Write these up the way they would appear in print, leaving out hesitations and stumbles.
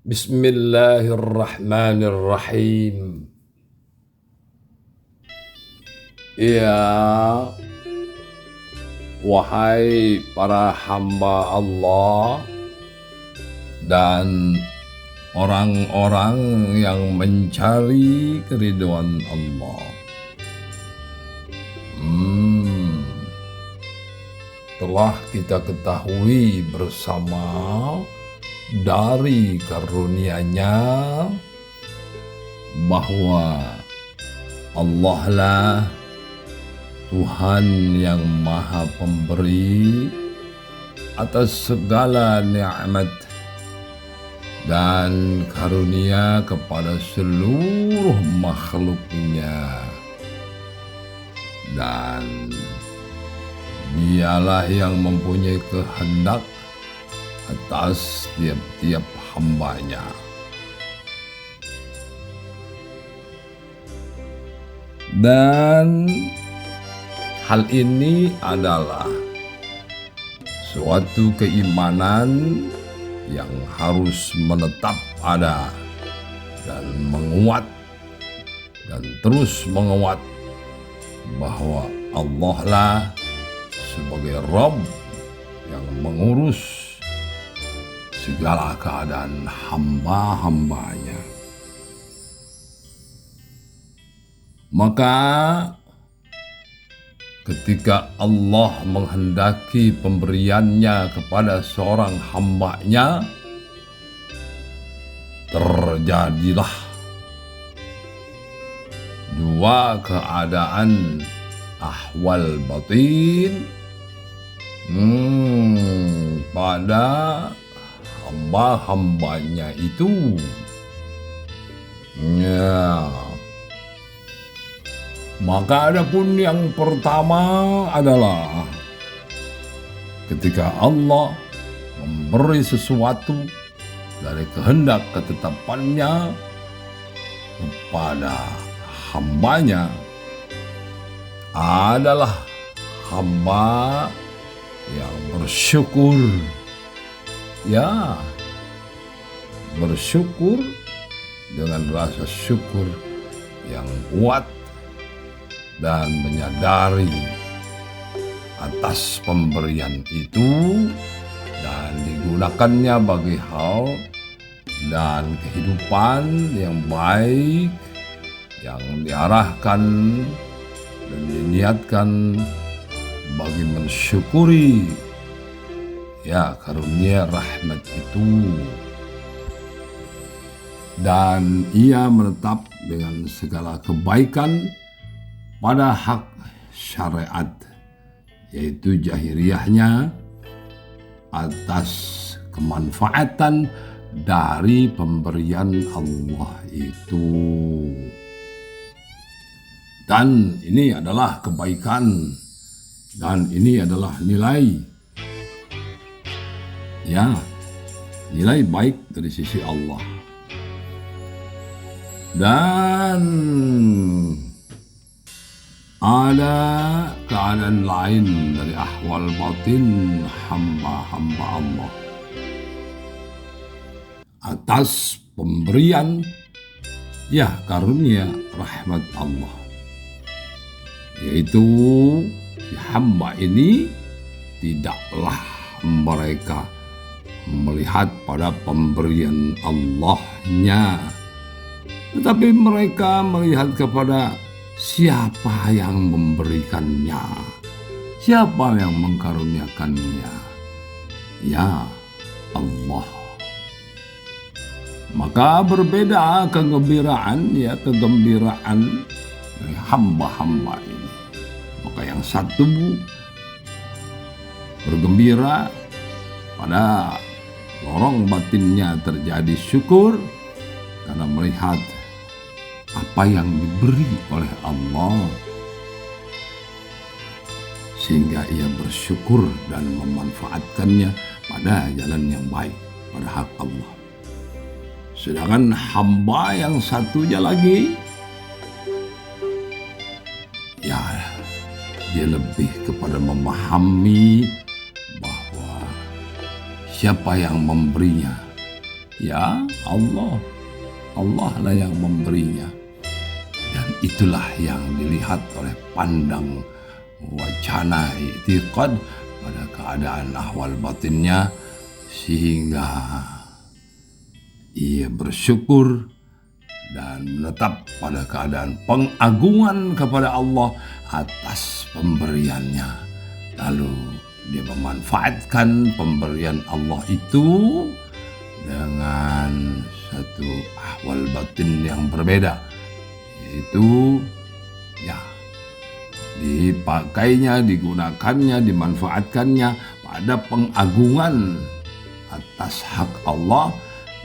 Bismillahirrahmanirrahim. Ya, wahai para hamba Allah dan orang-orang yang mencari keridhaan Allah. Telah kita ketahui bersama dari karunia-Nya bahwa Allah lah Tuhan yang Maha Pemberi atas segala nikmat dan karunia kepada seluruh makhluk-Nya, dan Dialah yang mempunyai kehendak atas tiap-tiap hamba-Nya. Dan hal ini adalah suatu keimanan yang harus menetap ada dan menguat dan terus menguat bahwa Allah lah sebagai Rabb yang mengurus segala keadaan hamba-hambanya. Maka ketika Allah menghendaki pemberiannya kepada seorang hamba-Nya, terjadilah dua keadaan ahwal batin pada hamba-hambanya itu. Ya. Maka adapun yang pertama adalah ketika Allah memberi sesuatu dari kehendak ketetapannya kepada hambanya, adalah hamba yang bersyukur. Ya, bersyukur dengan rasa syukur yang kuat dan menyadari atas pemberian itu dan digunakannya bagi hal dan kehidupan yang baik yang diarahkan dan diniatkan bagi mensyukuri ya karunia rahmat itu, dan ia menetap dengan segala kebaikan pada hak syariat, yaitu jahiriyahnya atas kemanfaatan dari pemberian Allah itu. Dan ini adalah kebaikan, dan ini adalah nilai, ya, nilai baik dari sisi Allah. Dan ada keadaan lain dari ahwal batin hamba-hamba Allah atas pemberian ya karunia rahmat Allah, yaitu si hamba ini tidaklah mereka melihat pada pemberian Allah-Nya, tetapi mereka melihat kepada siapa yang memberikannya, siapa yang mengkaruniakannya, ya Allah. Maka berbeda kegembiraan dari hamba-hamba ini. Maka yang satu bergembira pada lorong batinnya terjadi syukur karena melihat apa yang diberi oleh Allah, sehingga ia bersyukur dan memanfaatkannya pada jalan yang baik, pada hak Allah. Sedangkan hamba yang satunya lagi, ya, dia lebih kepada memahami bahwa siapa yang memberinya, Ya Allah, Allah lah yang memberinya. Dan itulah yang dilihat oleh pandang wacana i'tiqad pada keadaan ahwal batinnya, sehingga ia bersyukur dan menetap pada keadaan pengagungan kepada Allah atas pemberiannya. Lalu dia memanfaatkan pemberian Allah itu dengan satu ahwal batin yang berbeda, yaitu dipakainya, digunakannya, dimanfaatkannya pada pengagungan atas hak Allah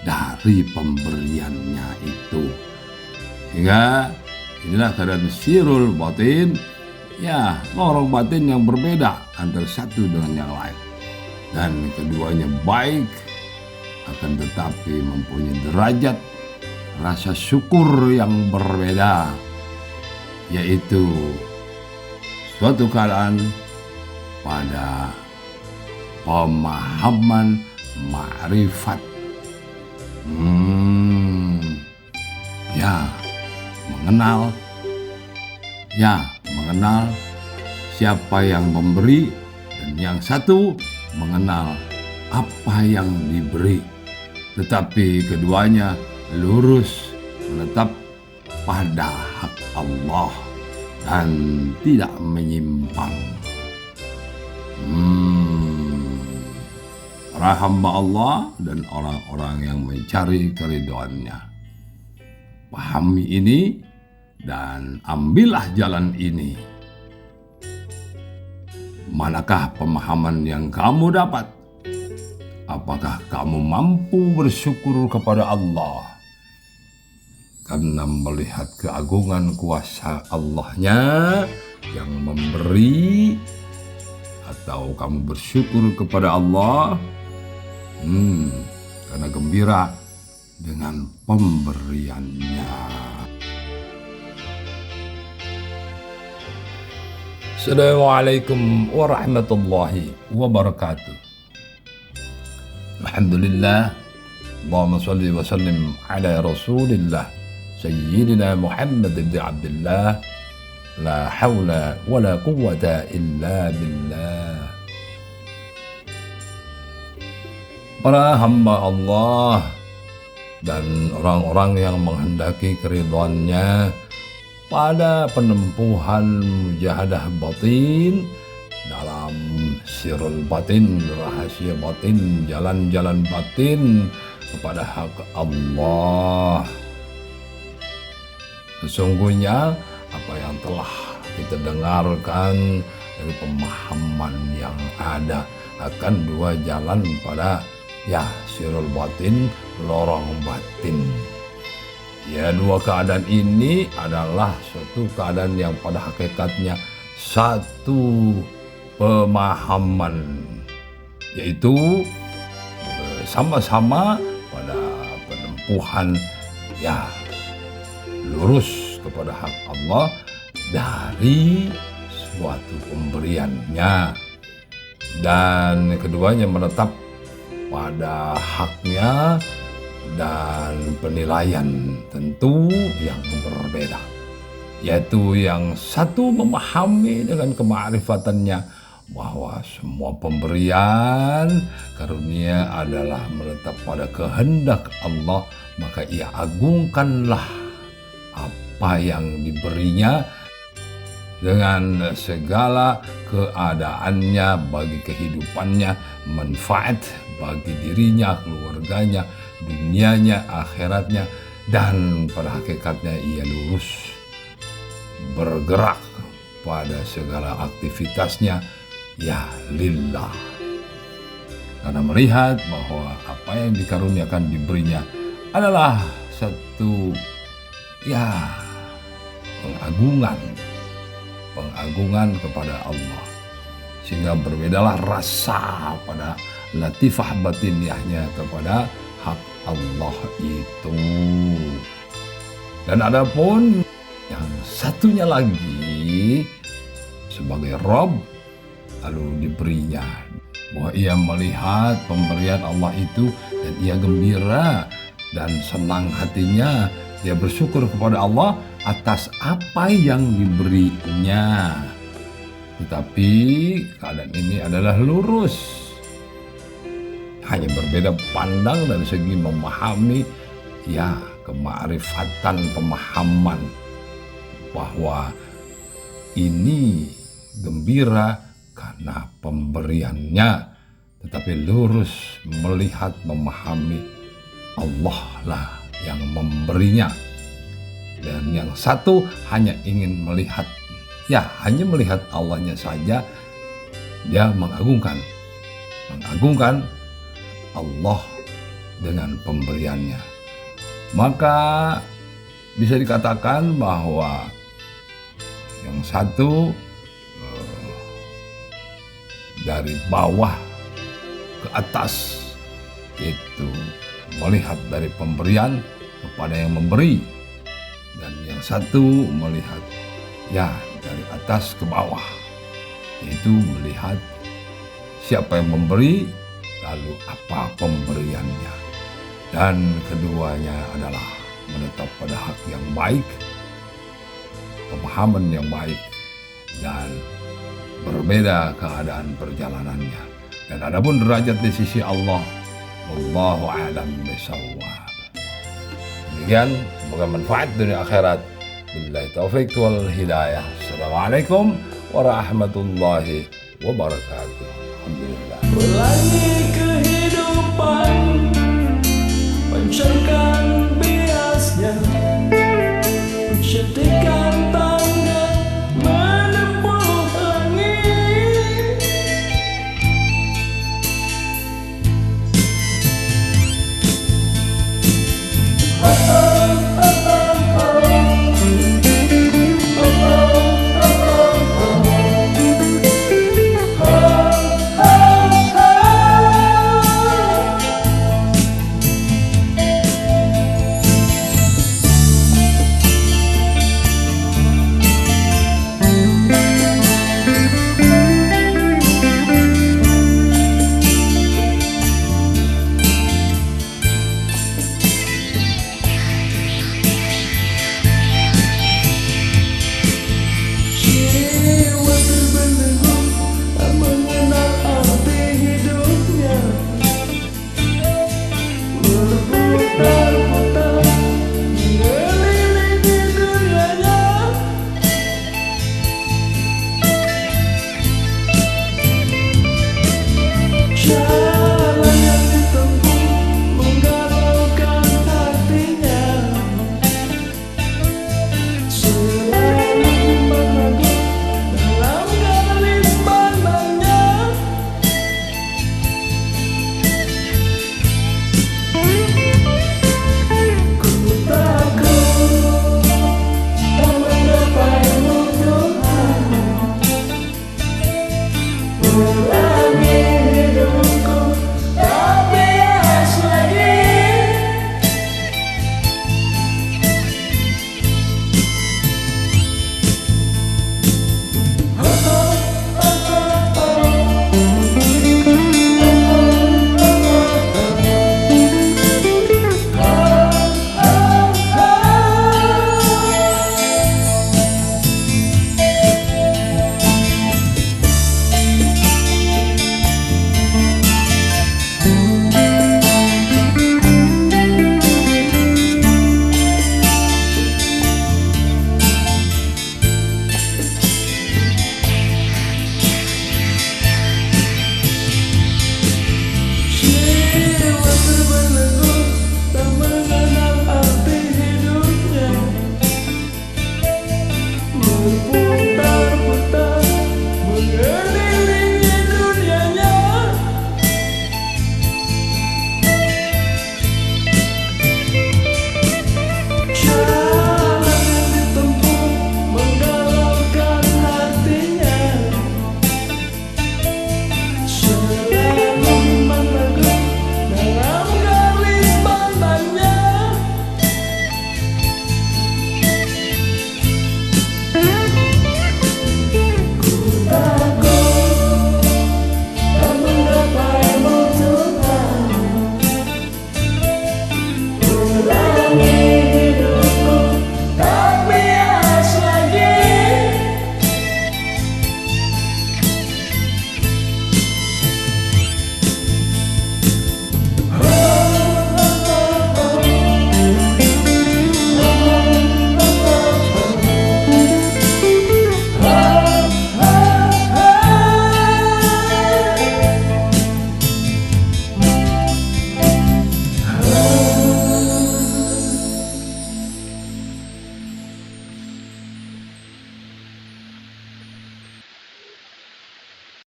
dari pemberiannya itu. Sehingga inilah keadaan sirul batin, lorong batin yang berbeda antara satu dengan yang lain. Dan keduanya baik, akan tetapi mempunyai derajat rasa syukur yang berbeda, yaitu suatu keadaan pada pemahaman ma'rifat, mengenal siapa yang memberi, dan yang satu mengenal apa yang diberi, tetapi keduanya lurus menetap pada hak Allah dan tidak menyimpang. Para hamba Allah dan orang-orang yang mencari keridhoannya, pahami ini dan ambillah jalan ini. Manakah pemahaman yang kamu dapat? Apakah kamu mampu bersyukur kepada Allah karena melihat keagungan kuasa Allah-Nya yang memberi, atau kamu bersyukur kepada Allah karena gembira dengan pemberiannya? Assalamualaikum warahmatullahi wabarakatuh. Alhamdulillah, Allahumma salli wa sallim ala Rasulillah Sayyidina Muhammad ibn Abdullah. La hawla wa la quwwata illa billah. Para hamba Allah dan orang-orang yang menghendaki keridhoannya pada penempuhan mujahadah batin, dalam sirul batin, rahasia batin, jalan-jalan batin kepada hak Allah. Sesungguhnya apa yang telah kita dengarkan dari pemahaman yang ada akan dua jalan pada sirul batin, lorong batin. Dua keadaan ini adalah suatu keadaan yang pada hakikatnya satu pemahaman, yaitu sama-sama pada penempuhan lurus kepada hak Allah dari suatu pemberiannya, dan keduanya menetap pada haknya dan penilaian tentu yang berbeda, yaitu yang satu memahami dengan kema'rifatannya bahwa semua pemberian karunia adalah menetap pada kehendak Allah, maka ia agungkanlah apa yang diberinya dengan segala keadaannya bagi kehidupannya, manfaat bagi dirinya, keluarganya, dunianya, akhiratnya, dan pada hakikatnya ia lurus bergerak pada segala aktivitasnya lillah, karena melihat bahwa apa yang dikaruniakan diberinya adalah satu pengagungan kepada Allah, sehingga berbedalah rasa pada latifah batiniahnya kepada hak Allah itu. Dan adapun yang satunya lagi sebagai Rabb, lalu diberinya bahwa ia melihat pemberian Allah itu dan ia gembira dan senang hatinya. Dia bersyukur kepada Allah atas apa yang diberinya. Tetapi keadaan ini adalah lurus. Hanya berbeda pandang dari segi memahami, ya, kemakrifatan, pemahaman bahwa ini gembira karena pemberiannya, tetapi lurus melihat, memahami Allah lah yang memberinya. Dan yang satu hanya ingin melihat, ya, hanya melihat Allahnya saja. Dia mengagungkan Allah dengan pemberiannya. Maka bisa dikatakan bahwa yang satu dari bawah ke atas, itu melihat dari pemberian kepada yang memberi, dan yang satu melihat, ya, dari atas ke bawah, yaitu melihat siapa yang memberi, lalu apa pemberiannya. Dan keduanya adalah menetap pada hak yang baik, pemahaman yang baik, dan berbeda keadaan perjalanannya. Dan adapun derajat di sisi Allah, wallahu a'lam bishawab. Demikian, semoga manfaat dunia akhirat. Billahi taufik wal hidayah. Assalamualaikum warahmatullahi wabarakatuh. Alhamdulillah. Pelangi kehidupan